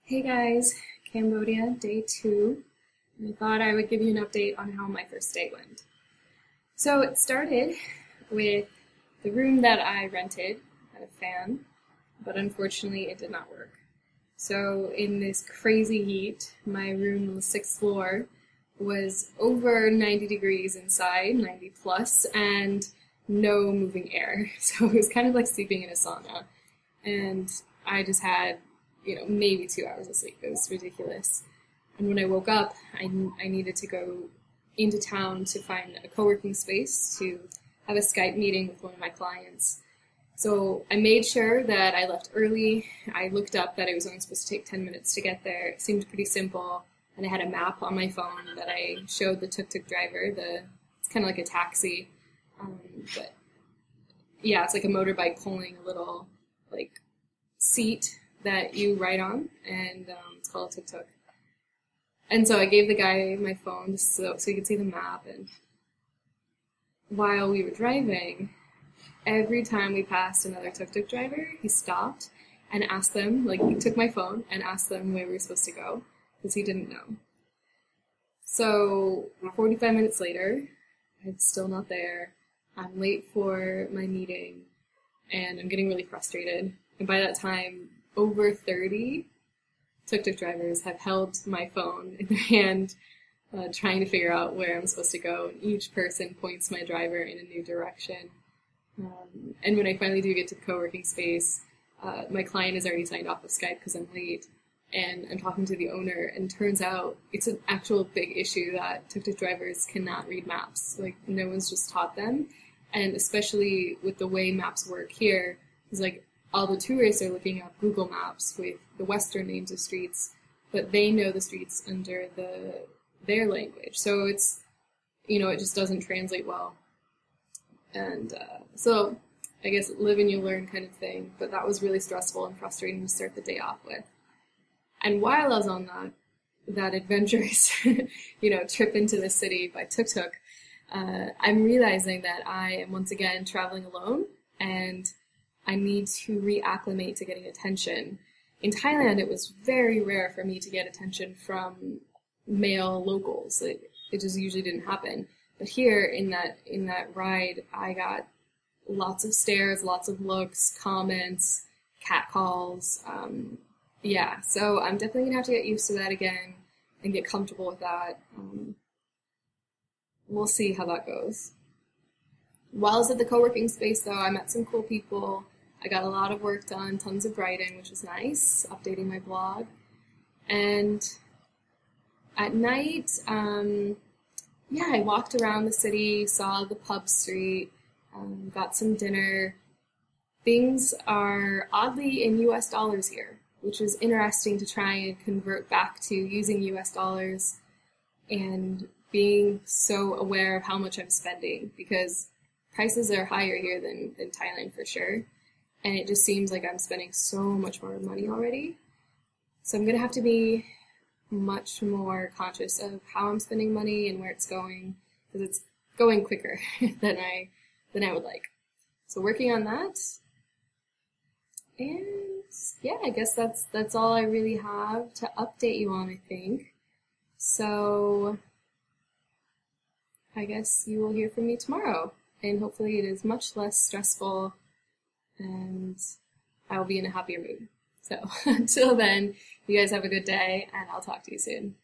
Hey guys, Cambodia, day 2. And I thought I would give you an update on how my first day went. So it started with the room that I rented had a fan, but unfortunately it did not work. So in this crazy heat, my room on the 6th floor was over 90 degrees inside, 90 plus, and no moving air. So it was kind of like sleeping in a sauna. And I just had maybe 2 hours of sleep. It was ridiculous. And when I woke up, I needed to go into town to find a co-working space to have a Skype meeting with one of my clients. So I made sure that I left early. I looked up that it was only supposed to take 10 minutes to get there. It seemed pretty simple. And I had a map on my phone that I showed the tuk-tuk driver. It's kind of like a taxi. But yeah, it's like a motorbike pulling a little seat that you ride on, and it's called a tuk-tuk. And so I gave the guy my phone so he could see the map, and while we were driving, every time we passed another tuk-tuk driver, he stopped and asked them, he took my phone and asked them where we were supposed to go, because he didn't know. So 45 minutes later, I'm still not there. I'm late for my meeting, and I'm getting really frustrated. And by that time, over 30 tuk-tuk drivers have held my phone in their hand, trying to figure out where I'm supposed to go. And each person points my driver in a new direction. And when I finally do get to the co-working space, my client is already signed off of Skype because I'm late. And I'm talking to the owner, and turns out it's an actual big issue that tuk-tuk drivers cannot read maps. No one's just taught them. And especially with the way maps work here, is all the tourists are looking up Google Maps with the Western names of streets, but they know the streets under their language. So it's, it just doesn't translate well. And so I guess live and you learn kind of thing, but that was really stressful and frustrating to start the day off with. And while I was on that adventurous, trip into the city by tuk-tuk, I'm realizing that I am once again traveling alone, and I need to reacclimate to getting attention. In Thailand, it was very rare for me to get attention from male locals. It just usually didn't happen. But here, in that ride, I got lots of stares, lots of looks, comments, catcalls. Yeah, so I'm definitely going to have to get used to that again and get comfortable with that. We'll see how that goes. While I was at the co-working space, though, I met some cool people. I got a lot of work done, tons of writing, which was nice, updating my blog. And at night, I walked around the city, saw the pub street, got some dinner. Things are oddly in US dollars here, which was interesting to try and convert back to using US dollars and being so aware of how much I'm spending, because prices are higher here than Thailand for sure. And it just seems like I'm spending so much more money already. So I'm going to have to be much more conscious of how I'm spending money and where it's going, because it's going quicker than I would like. So working on that. And yeah, I guess that's all I really have to update you on, I think. So I guess you will hear from me tomorrow, and hopefully it is much less stressful and I'll be in a happier mood. So until then, you guys have a good day, and I'll talk to you soon.